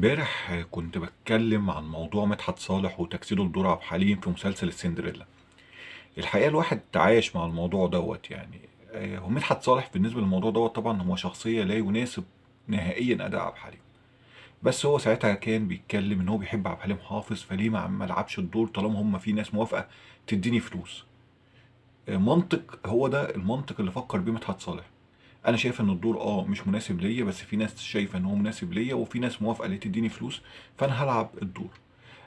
امبارح كنت بتكلم عن موضوع مدحت صالح وتجسيده لدور عبد الحليم في مسلسل السندريلا. الحقيقة الواحد تعايش مع الموضوع دوت يعني. هو مدحت صالح بالنسبة للموضوع دوت طبعا هو شخصية لا يناسب نهائيا أداء عبد الحليم. بس هو ساعتها كان بيتكلم إن هو بيحب عبد الحليم حافظ، فليه ما لعبش الدور طالما هم في ناس موافقة تديني فلوس. منطق، هو ده المنطق اللي فكر بيه مدحت صالح. انا شايف ان الدور مش مناسب ليا، بس في ناس شايفه ان هو مناسب ليا وفي ناس موافقه اللي تديني فلوس، فانا هلعب الدور.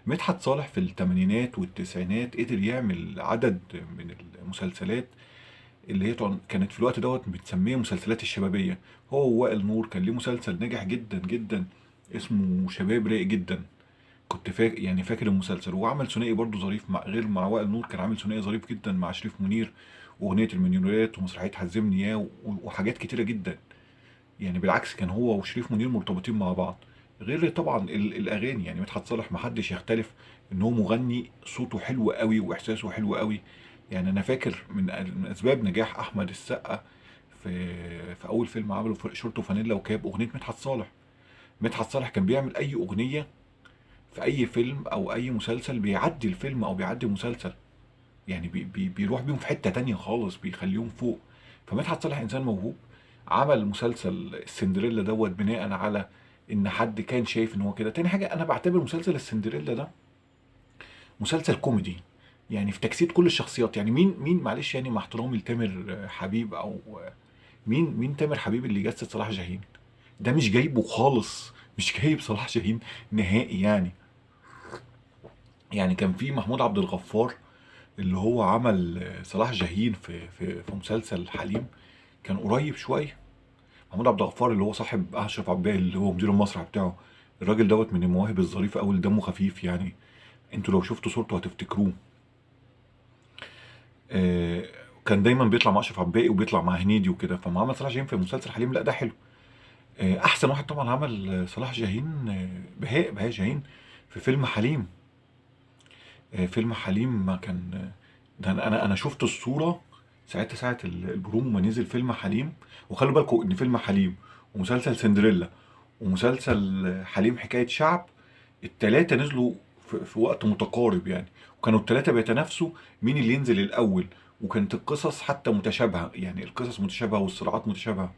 مدحت صالح في الثمانينات والتسعينات قدر يعمل عدد من المسلسلات اللي هي كانت في الوقت دوت بتسميه مسلسلات الشبابيه. هو ووائل نور كان ليه مسلسل ناجح جدا جدا اسمه شباب رايق جدا. كنت فاكر المسلسل، وعمل ثنائي برضه ظريف غير مع وائل نور، كان عامل ثنائي ظريف جدا مع شريف منير واغنيه المليونيرات ومسرحيه حزمني يا وحاجات كتيره جدا. يعني بالعكس كان هو وشريف منير مرتبطين مع بعض. غير طبعا الاغاني، يعني مدحت صالح محدش يختلف ان هو مغني صوته حلو قوي واحساسه حلو قوي. يعني انا فاكر من اسباب نجاح احمد السقا في اول فيلم عمله في شورت وفانيلا وكاب اغنيه مدحت صالح. مدحت صالح كان بيعمل اي اغنيه في اي فيلم او اي مسلسل بيعدي الفيلم او بيعدي المسلسل. يعني بيروح بيهم في حتة تانية خالص، بيخليهم فوق. فمدحت صالح انسان موهوب. عمل مسلسل السندريلا دوت بناء على ان حد كان شايف ان هو كده. تاني حاجة، انا بعتبر مسلسل السندريلا ده مسلسل كوميدي، يعني في تجسيد كل الشخصيات. يعني مين معلش، يعني مع احترامي لتامر حبيب او مين تامر حبيب اللي جسد صلاح جاهين؟ ده مش جايبه خالص، مش جايب صلاح جاهين نهائي يعني. يعني كان في محمود عبد الغفار اللي هو عمل صلاح جاهين في مسلسل حليم، كان قريب شويه. محمود عبد الغفار اللي هو صاحب اشرف عباية اللي هو مدير المسرح بتاعه، الراجل دوت من المواهب الظريفه قوي، دمه خفيف يعني. انتوا لو شفتوا صورته هتفتكروه. آه، كان دايما بيطلع مع اشرف عباقي وبيطلع مع هنيدي وكده، فما عمل صلاح جاهين في مسلسل حليم لا ده حلو. احسن واحد طبعا عمل صلاح جاهين بهاء جاهين في فيلم حليم. فيلم حليم ما كان. ده انا شفت الصوره ساعتها، ساعه البرومو ما نزل فيلم حليم. وخلوا بالكم ان فيلم حليم ومسلسل سندريلا ومسلسل حليم حكايه شعب، التلاتة نزلوا في وقت متقارب يعني. وكانوا التلاتة بيتنافسوا مين اللي ينزل الاول. وكانت القصص حتى متشابهه، يعني القصص متشابهه والصراعات متشابهه.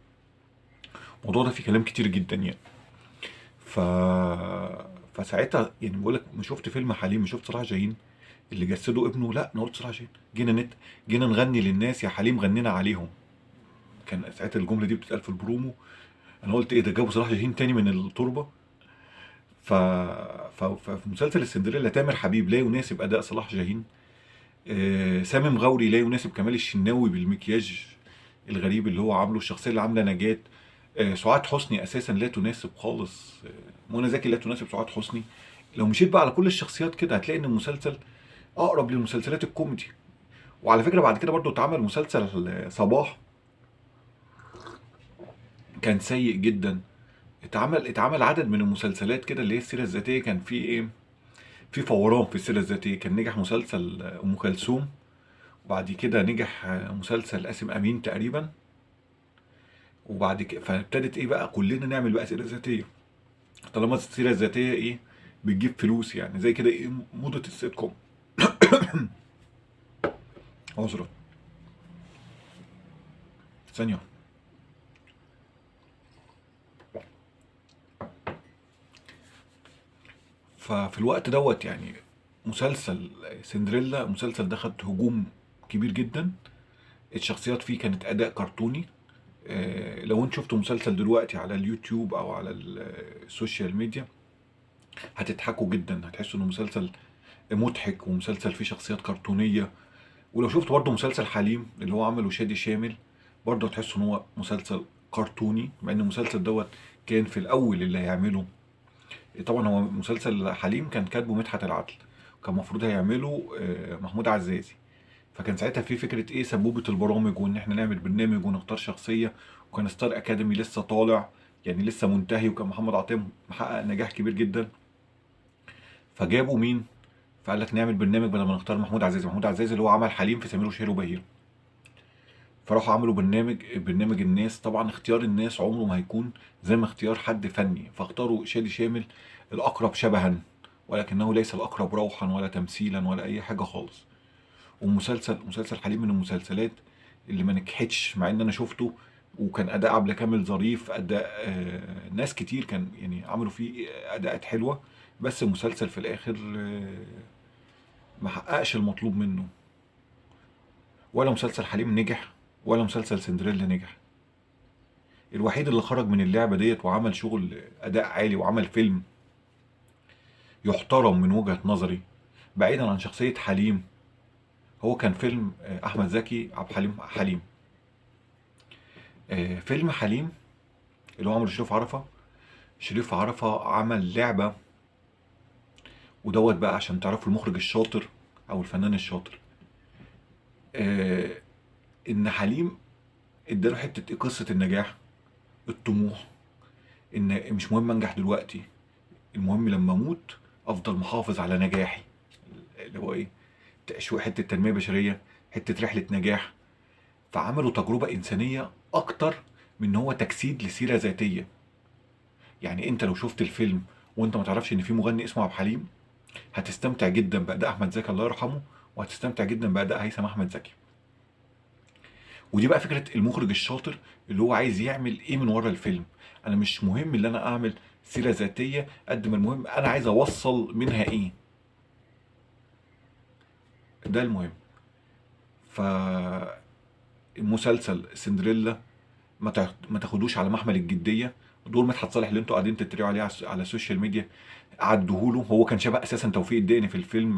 الموضوع ده فيه كلام كتير جدا يعني. ف فساعتها يعني بقول لك ما شفت فيلم حليم، ما شفت صلاح جاهين اللي جسده ابنه. لا انا قلت صلاح جاهين، جينا نغني للناس يا حليم غنينا عليهم. كان ساعتها الجمله دي بتتقال في البرومو. انا قلت ايه ده، جابوا صلاح جاهين تاني من التربه. ففي مسلسل السندريلا تامر حبيب لا يناسب اداء صلاح جاهين. سامي مغاوري لا يناسب كمال الشناوي بالمكياج الغريب اللي هو عامله، الشخصيه اللي عامله نجاة. سعاد حسني اساسا لا تناسب خالص. منى زكي لا تناسب سعاد حسني. لو مشيت بقى على كل الشخصيات كده هتلاقي ان المسلسل اقرب للمسلسلات الكوميدي. وعلى فكره بعد كده برضو اتعمل مسلسل صباح، كان سيء جدا. اتعمل عدد من المسلسلات كده اللي هي السيره الذاتيه، كان في ايه، في فوران في السيره الذاتيه. كان نجح مسلسل ام كلثوم، وبعد كده نجح مسلسل قاسم امين تقريبا. وبعد كده فابتدت ايه بقى كلنا نعمل بقى سيره ذاتيه، طالما السيره الذاتيه ايه بتجيب فلوس، يعني زي كده ايه موضه السيت كوم. عذرا، ثانيه. ففي الوقت دوت يعني مسلسل سندريلا، المسلسل ده خد هجوم كبير جدا. الشخصيات فيه كانت اداء كرتوني. لو انت شفتوا مسلسل دلوقتي على اليوتيوب او على السوشيال ميديا هتضحكوا جدا، هتحسوا انه مسلسل مضحك ومسلسل فيه شخصيات كرتونية. ولو شفت برضه مسلسل حليم اللي هو عمله شادي شامل، برضه هتحسوا ان هو مسلسل كرتوني، مع ان المسلسل دوت كان في الاول اللي هيعمله. طبعا هو مسلسل حليم كان كاتبه مدحت العدل، كان المفروض هيعمله محمود عزازي. فكان ساعتها في فكره ايه سبوبه البرامج، وان احنا نعمل برنامج ونختار شخصيه. وكان ستار اكاديمي لسه طالع، يعني لسه منتهي، وكان محمد عطيه محقق نجاح كبير جدا. فجابوا مين؟ فقال لك نعمل برنامج بدل ما نختار محمود عزازي. محمود عزازي اللي هو عمل حليم في سمير وشهير وبهير. فراحوا عملوا برنامج الناس. طبعا اختيار الناس عمره ما هيكون زي ما اختيار حد فني، فاختاروا شادي شامل الأقرب شبها، ولكنه ليس الأقرب روحا ولا تمثيلا ولا أي حاجة خالص. مسلسل حليم من المسلسلات اللي ما نجحتش، مع ان انا شفته وكان اداء عبله كامل ظريف، اداء ناس كتير كان يعني عملوا فيه اداءات حلوه، بس المسلسل في الاخر ما حققش المطلوب منه. ولا مسلسل حليم نجح ولا مسلسل سندريلا نجح. الوحيد اللي خرج من اللعبه ديت وعمل شغل اداء عالي وعمل فيلم يحترم من وجهه نظري بعيدا عن شخصيه حليم، هو كان فيلم احمد زكي عبد الحليم حليم. فيلم حليم اللي هو عمله شريف عرفة. شريف عرفة عمل لعبة، ودوت بقى عشان تعرفوا المخرج الشاطر او الفنان الشاطر. آه ان حليم اداله حتة قصة النجاح، الطموح، ان مش مهم انجح دلوقتي، المهم لما اموت افضل محافظ على نجاحي، اللي هو ايه، شو حتة تنمية بشرية، حتة رحلة نجاح. فعملوا تجربة انسانية اكتر من ان هو تجسيد لسيرة ذاتية. يعني انت لو شفت الفيلم وانت ما تعرفش ان في مغني اسمه عبد الحليم، هتستمتع جدا باداء احمد زكي الله يرحمه، وهتستمتع جدا باداء هيثم احمد زكي. ودي بقى فكره المخرج الشاطر اللي هو عايز يعمل ايه من ورا الفيلم. انا مش مهم ان انا اعمل سيره ذاتيه قد ما المهم انا عايز اوصل منها ايه، ده المهم. فالمسلسل سندريلا ما تاخدوش على محمل الجديه. دور مدحت صالح اللي انتوا قاعدين تتريقوا عليه على السوشيال ميديا، عدوهوله. هو كان شبه اساسا توفيق الدقني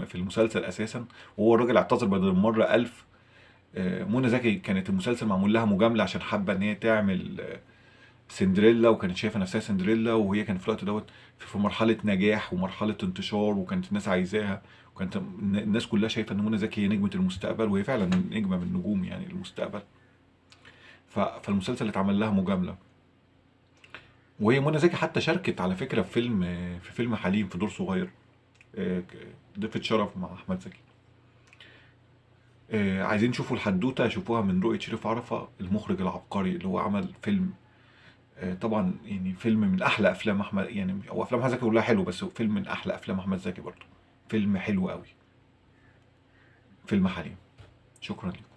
في المسلسل اساسا، وهو الراجل اعتذر بدل المره 1000. منى زكي كانت المسلسل معمول لها مجامله عشان حابه ان هي تعمل سندريلا، وكانت شايفه نفسها سندريلا، وهي كانت في الوقت دوت في مرحله نجاح ومرحله انتشار، وكانت الناس عايزاها، وكانت الناس كلها شايفه ان منى زكي هي نجمه المستقبل، وهي فعلا نجمه من نجوم يعني المستقبل. فالمسلسل اتعمل لها مجامله. وهي منى زكي حتى شاركت على فكره في فيلم حليم في دور صغير، آه، ضيفة شرف مع احمد زكي. عايزين تشوفوا الحدوته، شوفوها من رؤيه شريف عرفة المخرج العبقري اللي هو عمل فيلم. طبعا يعني فيلم من احلى افلام احمد، يعني هو افلام احمد زكي كلها حلو، بس هو فيلم من احلى افلام احمد زكي برضه. فيلم حلو قوي، فيلم حليم. شكرا لك.